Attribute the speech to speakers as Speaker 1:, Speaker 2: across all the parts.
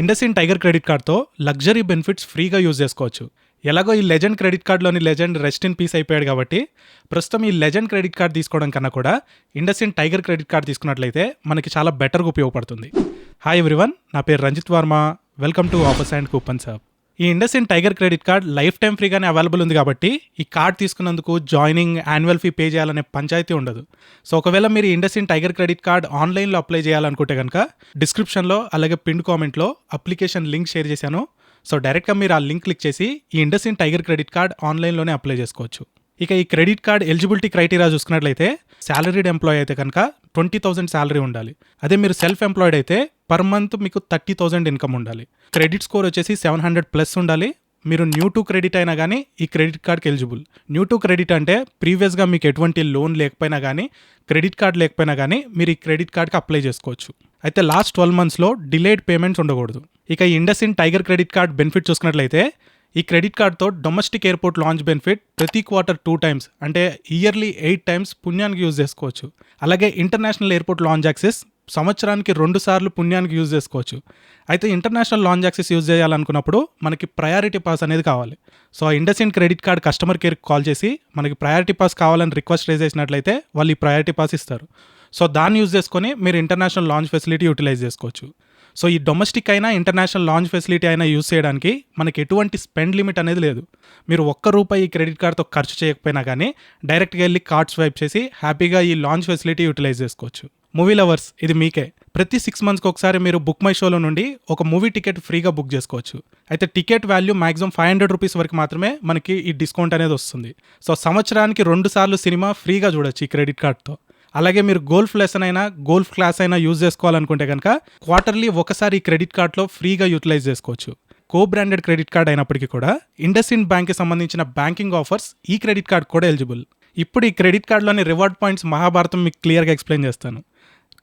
Speaker 1: IndusInd Tiger credit కార్డ్తో luxury benefits ఫ్రీగా use చేసుకోవచ్చు. ఎలాగో ఈ లెజెండ్ క్రెడిట్ కార్డ్లోని లెజెండ్ రెస్ట్ ఇన్ పీస్ అయిపోయాడు కాబట్టి ప్రస్తుతం ఈ లెజెండ్ క్రెడిట్ కార్డ్ తీసుకోవడం కన్నా కూడా ఇండస్ఇండ్ టైగర్ క్రెడిట్ కార్డ్ తీసుకున్నట్లయితే మనకి చాలా బెటర్గా ఉపయోగపడుతుంది. హాయ్ ఎవ్రీవన్, నా పేరు Ranjith Varma. Welcome to offers and coupons hub. ఈ IndusInd Tiger credit card life time ఫ్రీగానే అవైలబుల్ ఉంది కాబట్టి ఈ కార్డ్ తీసుకున్నందుకు జాయినింగ్, యాన్యువల్ ఫీ పే చేయాలనే పంచాయతీ ఉండదు. సో ఒకవేళ మీరు ఇండస్ఇండ్ టైగర్ క్రెడిట్ కార్డ్ ఆన్లైన్లో అప్లై చేయాలనుకుంటే కనుక డిస్క్రిప్షన్లో అలాగే పిన్ కామెంట్లో అప్లికేషన్ లింక్ షేర్ చేశాను. సో డైరెక్ట్గా మీరు ఆ లింక్ క్లిక్ చేసి ఈ ఇండస్ఇండ్ టైగర్ క్రెడిట్ కార్డ్ ఆన్లైన్లోనే అప్లై చేసుకోవచ్చు. ఇక ఈ క్రెడిట్ కార్డ్ ఎలిజిబిలిటీ క్రైటీరియా చూసుకున్నట్లయితే సాలరీడ్ ఎంప్లాయ్ అయితే కనుక 20,000 శాలరీ ఉండాలి. అదే మీరు సెల్ఫ్ ఎంప్లాయిడ్ అయితే పర్ మంత్ మీకు 30,000 ఇన్కమ్ ఉండాలి. క్రెడిట్ స్కోర్ వచ్చేసి 700+ ఉండాలి. మీరు న్యూ టు క్రెడిట్ అయినా కానీ ఈ క్రెడిట్ కార్డ్కి ఎలిజిబుల్. న్యూ టు క్రెడిట్ అంటే ప్రీవియస్గా మీకు ఎటువంటి లోన్ లేకపోయినా కానీ, క్రెడిట్ కార్డ్ లేకపోయినా కానీ మీరు ఈ క్రెడిట్ కార్డ్కి అప్లై చేసుకోవచ్చు. అయితే లాస్ట్ 12 monthsలో డిలేడ్ పేమెంట్స్ ఉండకూడదు. ఇక ఈ IndusInd Tiger credit card benefit చూసుకున్నట్లయితే ఈ క్రెడిట్ కార్డ్తో డొమెస్టిక్ ఎయిర్పోర్ట్ లాంచ్ బెనిఫిట్ ప్రతి క్వార్టర్ 2 times అంటే ఇయర్లీ 8 times పుణ్యానికి యూజ్ చేసుకోవచ్చు. అలాగే ఇంటర్నేషనల్ ఎయిర్పోర్ట్ లాంచ్ యాక్సెస్ సంవత్సరానికి 2 సార్లు పుణ్యానికి యూజ్ చేసుకోవచ్చు. అయితే ఇంటర్నేషనల్ లాంచ్ యాక్సెస్ యూజ్ చేయాలనుకున్నప్పుడు మనకి ప్రయారిటీ పాస్ అనేది కావాలి. So IndusInd credit card customer కేర్కి కాల్ చేసి మనకి ప్రయారిటీ పాస్ కావాలని రిక్వెస్ట్ రేజ్ చేసినట్లయితే వాళ్ళు ఈ ప్రయారిటీ పాస్ ఇస్తారు. సో దాన్ని యూజ్ చేసుకొని మీరు ఇంటర్నేషనల్ లాంచ్ ఫెసిలిటీ యూటిలైజ్ చేసుకోవచ్చు. సో ఈ డొమెస్టిక్ అయినా ఇంటర్నేషనల్ లాంచ్ ఫెసిలిటీ అయినా యూజ్ చేయడానికి మనకి ఎటువంటి స్పెండ్ లిమిట్ అనేది లేదు. మీరు ₹1 ఈ క్రెడిట్ కార్డ్తో ఖర్చు చేయకపోయినా కానీ డైరెక్ట్గా వెళ్ళి కార్డ్ స్వైప్ చేసి హ్యాపీగా ఈ లాంచ్ ఫెసిలిటీ యూటిలైజ్ చేసుకోవచ్చు. మూవీ లవర్స్, ఇది మీకే. ప్రతి 6 monthsకి ఒకసారి మీరు బుక్ మై షోలో నుండి ఒక మూవీ టికెట్ ఫ్రీగా బుక్ చేసుకోవచ్చు. అయితే టికెట్ వాల్యూ మాక్సిమం ₹500 వరకు మాత్రమే మనకి ఈ డిస్కౌంట్ అనేది వస్తుంది. సో సంవత్సరానికి 2 సార్లు సినిమా ఫ్రీగా చూడొచ్చు ఈ క్రెడిట్ కార్డ్తో. అలాగే మీరు గోల్ఫ్ లెసన్ అయినా, గోల్ఫ్ క్లాస్ అయినా యూజ్ చేసుకోవాలనుకుంటే కనుక క్వార్టర్లీ ఒకసారి ఈ క్రెడిట్ కార్డ్లో ఫ్రీగా యూటిలైజ్ చేసుకోవచ్చు. కో బ్రాండెడ్ క్రెడిట్ కార్డ్ అయినప్పటికీ కూడా ఇండస్ఇండ్ బ్యాంక్కి సంబంధించిన బ్యాంకింగ్ ఆఫర్స్ ఈ క్రెడిట్ కార్డ్ కూడా ఎలిజిబుల్. ఇప్పుడు ఈ క్రెడిట్ కార్డ్లోని రివార్డ్ పాయింట్స్ మహాభారతం మీకు క్లియర్గా ఎక్స్ప్లెయిన్ చేస్తాను.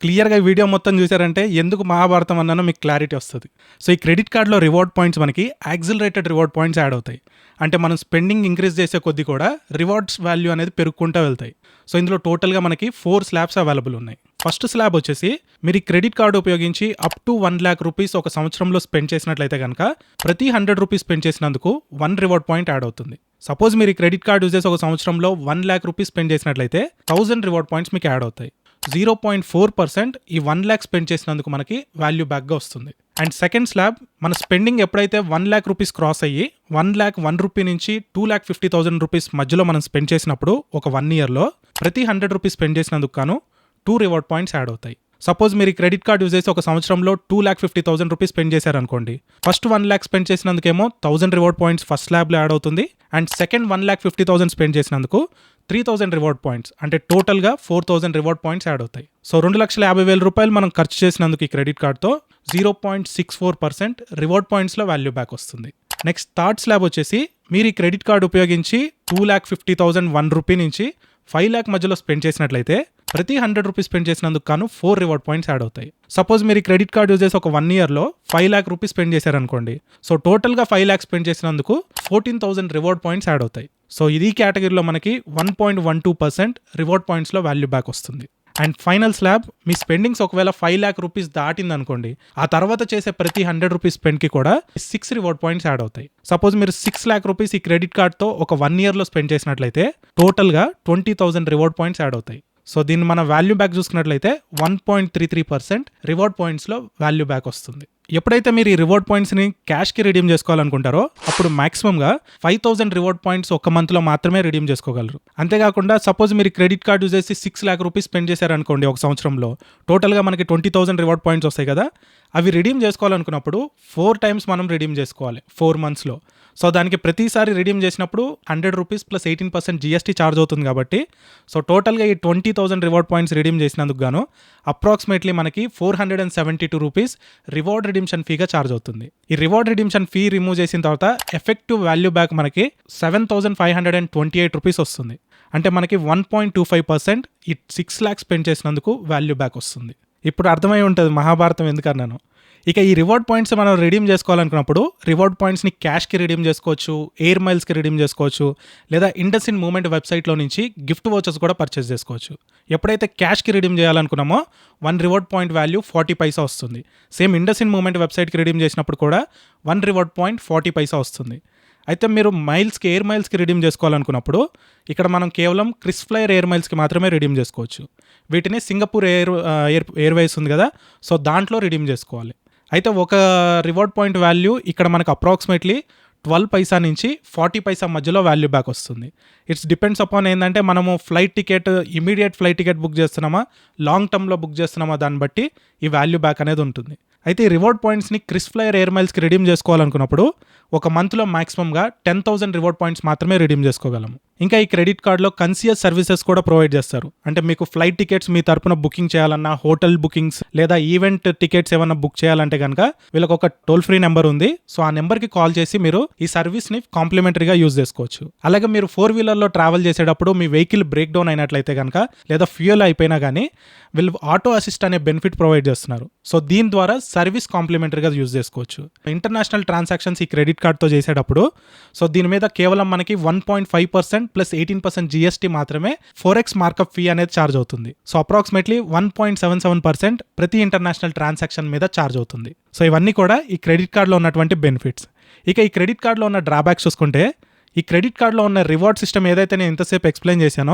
Speaker 1: క్లియర్గా వీడియో మొత్తం చూసారంటే ఎందుకు మహాభారతం అన్నానో మీకు క్లారిటీ వస్తుంది. సో ఈ క్రెడిట్ కార్డ్లో రివార్డ్ పాయింట్స్ మనకి యాక్సిలరేటెడ్ రివార్డ్ పాయింట్స్ యాడ్ అవుతాయి. అంటే మనం స్పెండింగ్ ఇంక్రీజ్ చేసే కొద్దీ కూడా రివార్డ్స్ వాల్యూ అనేది పెరుగుకుంటూ వెళ్తాయి. సో ఇందులో టోటల్గా మనకి 4 స్లాబ్స్ అవైలబుల్ ఉన్నాయి. ఫస్ట్ స్లాబ్ వచ్చేసి మీరు ఈ క్రెడిట్ కార్డు ఉపయోగించి అప్ టు ₹1,00,000 ఒక సంవత్సరంలో స్పెండ్ చేసినట్లయితే కనుక ప్రతి ₹100 స్పెండ్ చేసినందుకు 1 రివార్డ్ పాయింట్ యాడ్ అవుతుంది. సపోజ్ మీరు ఈ క్రెడిట్ కార్డు యూజ్ చేసి ఒక సంవత్సరంలో ₹1,00,000 స్పెండ్ చేసినట్లయితే 1000 రివార్డ్ పాయింట్స్ మీకు యాడ్ అవుతాయి. 0.4% ఈ 1,00,000 స్పెండ్ చేసినందుకు మనకి వాల్యూ బ్యాక్గా వస్తుంది. అండ్ సెకండ్ స్లాబ్, మన స్పెండింగ్ ఎప్పుడైతే ₹1,00,000 క్రాస్ అయ్యి ₹1,01 నుంచి ₹2,50,000 మధ్యలో మనం స్పెండ్ చేసినప్పుడు ఒక 1 yearలో ప్రతి ₹100 స్పెండ్ చేసినందుకు గాను 2 రివార్డ్ పాయింట్స్ యాడ్ అవుతాయి. సపోజ్ మీరు ఈ క్రెడిట్ కార్డ్ యూజ్ చేసి ఒక సంవత్సరంలో ₹2,50,000 స్పెండ్ చేశారనుకోండి. ఫస్ట్ 1,00,000 స్పెండ్ చేసినందుకేమో 1000 రివార్డ్ పాయింట్స్ ఫస్ట్ స్లాబ్లో యాడ్ అవుతుంది. అండ్ సెకండ్ 1,50,000 స్పెండ్ చేసినందుకు 3,000 రివార్డ్ పాయింట్స్, అంటే టోటల్గా 4,000 రివార్డ్ పాయింట్స్ యాడ్ అవుతాయి. సో ₹2,50,000 మనం ఖర్చు చేసినందుకు ఈ క్రెడిట్ కార్డ్తో 0.64% రివార్డ్ పాయింట్స్లో వాల్యూ బ్యాక్ వస్తుంది. నెక్స్ట్ థర్డ్ స్లాబ్ వచ్చేసి మీరు ఈ క్రెడిట్ కార్డ్ ఉపయోగించి ₹2,50,001 నుంచి 5,00,000 మధ్యలో స్పెండ్ చేసినట్లయితే ప్రతి ₹100 స్పెండ్ చేసినందుకు గాను 4 రివార్డ్ పాయింట్స్ యాడ్ అవుతాయి. సపోజ్ మీరు ఈ క్రెడిట్ కార్డ్ యూజ్ చేసి ఒక 1 yearలో ₹5,00,000 స్పెండ్ చేశారనుకోండి. సో టోటల్గా 5,00,000 స్పెండ్ చేసినందుకు 14,000 రివార్డ్ పాయింట్స్ యాడ్ అవుతాయి. సో ఇది కేటగిరీలో మనకి 1.12% రివార్డ్ పాయింట్స్లో వాల్యూ బ్యాక్ వస్తుంది. And final slab, me spendings ఒకవేళ ₹5,00,000 దాటింది అనుకోండి, ఆ తర్వాత చేసే ప్రతి ₹100 స్పెండ్కి కూడా 6 రివార్డ్ పాయింట్స్ యాడ్ అవుతాయి. సపోజ్ మీరు ₹6,00,000 ఈ క్రెడిట్ కార్డ్తో ఒక 1 yearలో స్పెండ్ చేసినట్లయితే టోటల్గా 20,000 రివార్డ్ పాయింట్స్ యాడ్ అవుతాయి. సో దీన్ని మన వాల్యూ బ్యాక్ చూసుకున్నట్లయితే 1.33% రివార్డ్ పాయింట్స్లో వాల్యూ బ్యాక్ వస్తుంది. ఎప్పుడైతే మీరు ఈ రివార్డ్ పాయింట్స్ని క్యాష్కి రిడీమ్ చేసుకోవాలనుకుంటారో అప్పుడు మాక్సిమంగా 5,000 రివార్డ్ పాయింట్స్ ఒక మంత్లో మాత్రమే రిడీమ్ చేసుకోగలరు. అంతేకాకుండా సపోజ్ మీరు క్రెడిట్ కార్డు యూజ్ చేసి ₹6,00,000 స్పెండ్ చేశారనుకోండి ఒక సంవత్సరంలో, టోటల్గా మనకి 20,000 రివార్డ్ పాయింట్స్ వస్తాయి కదా. అవి రిడీమ్ చేసుకోవాలనుకున్నప్పుడు 4 times మనం రిడీమ్ చేసుకోవాలి 4 monthsలో. సో దానికి ప్రతిసారి రిడీమ్ చేసినప్పుడు ₹100 ప్లస్ 18% GST ఛార్జ్ అవుతుంది కాబట్టి సో టోటల్గా ఈ 20,000 రివార్డ్ పాయింట్స్ రిడీమ్ చేసినందుకు గాను అప్రాక్సిమేట్లీ మనకి ₹472 రివార్డ్ రిడీమ్షన్ ఫీగా ఛార్జ్ అవుతుంది. ఈ రివార్డ్ రిడీమ్షన్ ఫీ రిమూవ్ చేసిన తర్వాత ఎఫెక్టివ్ వాల్యూ బ్యాక్ మనకి ₹7,528 వస్తుంది. అంటే మనకి 1.25% ఈ 6,00,000 స్పెండ్ చేసినందుకు వాల్యూ బ్యాక్ వస్తుంది. ఇప్పుడు అర్థమై ఉంటుంది మహాభారతం ఎందుకన్నాను. ఇక ఈ రివార్డ్ పాయింట్స్ మనం రిడీమ్ చేసుకోవాలనుకున్నప్పుడు రివార్డ్ పాయింట్స్ని క్యాష్కి రిడీమ్ చేసుకోవచ్చు, ఎయిర్ మైల్స్కి రిడీమ్ చేసుకోవచ్చు, లేదా ఇండస్ఇండ్ మూమెంట్ వెబ్సైట్లో నుంచి గిఫ్ట్ వోచర్స్ కూడా పర్చేస్ చేసుకోవచ్చు. ఎప్పుడైతే క్యాష్కి రిడీమ్ చేయాలనుకున్నామో 1 రివార్డ్ పాయింట్ వాల్యూ 40 పైసా వస్తుంది. సేమ్ ఇండస్ఇండ్ మూమెంట్ వెబ్సైట్కి రిడీమ్ చేసినప్పుడు కూడా 1 రివార్డ్ పాయింట్ 40 పైసా వస్తుంది. అయితే మీరు ఎయిర్ మైల్స్కి రిడీమ్ చేసుకోవాలనుకున్నప్పుడు ఇక్కడ మనం కేవలం క్రిస్ఫ్లైర్ ఎయిర్ మైల్స్కి మాత్రమే రిడీమ్ చేసుకోవచ్చు. వీటిని సింగపూర్ ఎయిర్వేస్ ఉంది కదా, సో దాంట్లో రిడీమ్ చేసుకోవాలి. అయితే ఒక రివార్డ్ పాయింట్ వాల్యూ ఇక్కడ మనకు అప్రాక్సిమేట్లీ 12 పైసా నుంచి 40 పైసా మధ్యలో వాల్యూ బ్యాక్ వస్తుంది. ఇట్స్ డిపెండ్స్ అపాన్ ఏంటంటే మనము flight ticket immediate flight ticket book చేస్తున్నామా, లాంగ్ టర్మ్లో బుక్ చేస్తున్నామా, దాన్ని బట్టి ఈ వాల్యూ బ్యాక్ అనేది ఉంటుంది. అయితే ఈ రివార్డ్ పాయింట్స్ని క్రిస్ఫ్లైర్ ఎయిర్ మైల్స్కి రిడీమ్ చేసుకోవాలనుకున్నప్పుడు ఒక మంత్లో మ్యాక్సిమంగా 10,000 రివార్డ్ పాయింట్స్ మాత్రమే రిడీమ్ చేసుకోగలము. ఇంకా ఈ క్రెడిట్ కార్డులో కన్సియస్ సర్వీసెస్ కూడా ప్రొవైడ్ చేస్తారు. అంటే మీకు ఫ్లైట్ టికెట్స్ మీ తరపున బుకింగ్ చేయాలన్నా, హోటల్ బుకింగ్స్ లేదా ఈవెంట్ టికెట్స్ ఏమైనా బుక్ చేయాలంటే కనుక వీళ్ళకి ఒక టోల్ ఫ్రీ నెంబర్ ఉంది. సో ఆ నెంబర్కి కాల్ చేసి మీరు ఈ సర్వీస్ని కాంప్లిమెంటరీగా యూజ్ చేసుకోవచ్చు. అలాగే మీరు 4-వీలర్లో ట్రావెల్ చేసేటప్పుడు మీ వెహికల్ బ్రేక్ డౌన్ అయినట్లయితే కనుక లేదా ఫ్యూయల్ అయిపోయినా కానీ వీళ్ళు ఆటో అసిస్ట్ అనే బెనిఫిట్ ప్రొవైడ్ చేస్తున్నారు. సో దీని ద్వారా సర్వీస్ కాంప్లిమెంటరీగా యూజ్ చేసుకోవచ్చు. ఇంటర్నేషనల్ ట్రాన్సాక్షన్స్ ఈ క్రెడిట్ కార్డ్తో చేసేటప్పుడు సో దీని మీద కేవలం మనకి 1.5% ప్లస్ 18% GST మాత్రమే 4x మార్కప్ ఫీ అనేది ఛార్జ్ అవుతుంది. సో అప్రాక్సిమేట్లీ 1.77% ప్రతి ఇంటర్నేషనల్ ట్రాన్సాక్షన్ మీద ఛార్జ్ అవుతుంది. సో ఇవన్నీ కూడా ఈ క్రెడిట్ కార్డులో ఉన్నటువంటి బెనిఫిట్స్. ఇక ఈ క్రెడిట్ కార్డులో ఉన్న డ్రాబ్యాక్స్ చూసుకుంటే ఈ క్రెడిట్ కార్డులో ఉన్న రివార్డ్ సిస్టమ్ ఏదైతే నేను ఇంతసేపు ఎక్స్ప్లెయిన్ చేశానో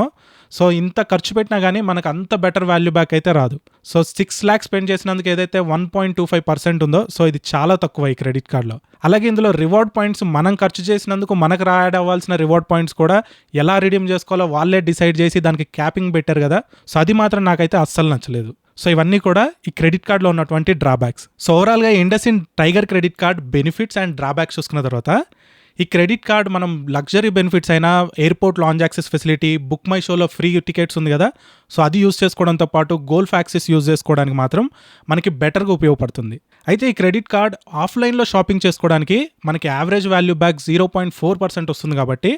Speaker 1: సో ఇంత ఖర్చు పెట్టినా కానీ మనకు అంత బెటర్ వాల్యూ బ్యాక్ అయితే రాదు. సో 6 lakhs స్పెండ్ చేసినందుకు ఏదైతే 1.25% ఉందో సో ఇది చాలా తక్కువ ఈ క్రెడిట్ కార్డులో. అలాగే ఇందులో రివార్డ్ పాయింట్స్ మనం ఖర్చు చేసినందుకు మనకు రాయడవలసిన రివార్డ్ పాయింట్స్ కూడా ఎలా రిడీమ్ చేసుకోవాలో వాళ్ళే డిసైడ్ చేసి దానికి క్యాపింగ్ పెట్టారు కదా, సో అది మాత్రం నాకైతే అస్సలు నచ్చలేదు. సో ఇవన్నీ కూడా ఈ క్రెడిట్ కార్డులో ఉన్నటువంటి డ్రాబ్యాక్స్. సో ఓవరాల్గా IndusInd Tiger credit card benefits and drawbacks చూసుకున్న తర్వాత ఈ క్రెడిట్ కార్డ్ మనం లగ్జరీ బెనిఫిట్స్ అయినా airport lounge access facility, book my షోలో ఫ్రీ టికెట్స్ ఉంది కదా, సో అది యూజ్ చేసుకోవడంతో పాటు గోల్ఫ్ యాక్సెస్ యూజ్ చేసుకోవడానికి మాత్రం మనకి బెటర్గా ఉపయోగపడుతుంది. అయితే ఈ క్రెడిట్ కార్డ్ ఆఫ్లైన్లో షాపింగ్ చేసుకోవడానికి మనకి యావరేజ్ వాల్యూ బ్యాక్ 0.4% వస్తుంది కాబట్టి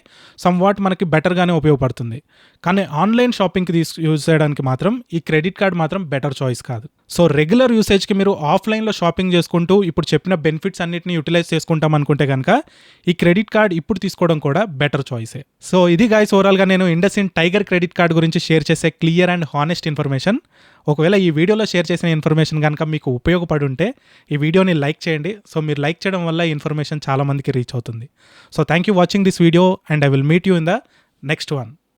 Speaker 1: సమ్ వాట్ మనకి బెటర్గానే ఉపయోగపడుతుంది. కానీ ఆన్లైన్ షాపింగ్కి యూజ్ చేయడానికి మాత్రం ఈ క్రెడిట్ కార్డ్ మాత్రం బెటర్ చాయిస్ కాదు. సో రెగ్యులర్ యూసేజ్కి మీరు ఆఫ్లైన్లో షాపింగ్ చేసుకుంటూ ఇప్పుడు చెప్పిన బెనిఫిట్స్ అన్నిటిని యూటిలైజ్ చేసుకుంటాం అనుకుంటే కనుక ఈ క్రెడిట్ కార్డ్ ఇప్పుడు తీసుకోవడం కూడా బెటర్ చాయిసే. సో ఇది గైస్ ఓవరాల్గా నేను ఇండస్ఇండ్ టైగర్ క్రెడిట్ కార్డ్ గురించి షేర్ చేసే క్లియర్ అండ్ హానెస్ట్ ఇన్ఫర్మేషన్. ఒకవేళ ఈ వీడియోలో షేర్ చేసిన ఇన్ఫర్మేషన్ కనుక మీకు ఉపయోగపడి ఉంటే ఈ వీడియోని లైక్ చేయండి. సో మీరు లైక్ చేయడం వల్ల ఈ ఇన్ఫర్మేషన్ చాలామందికి రీచ్ అవుతుంది. So thank you watching this video and I will meet you in the next one.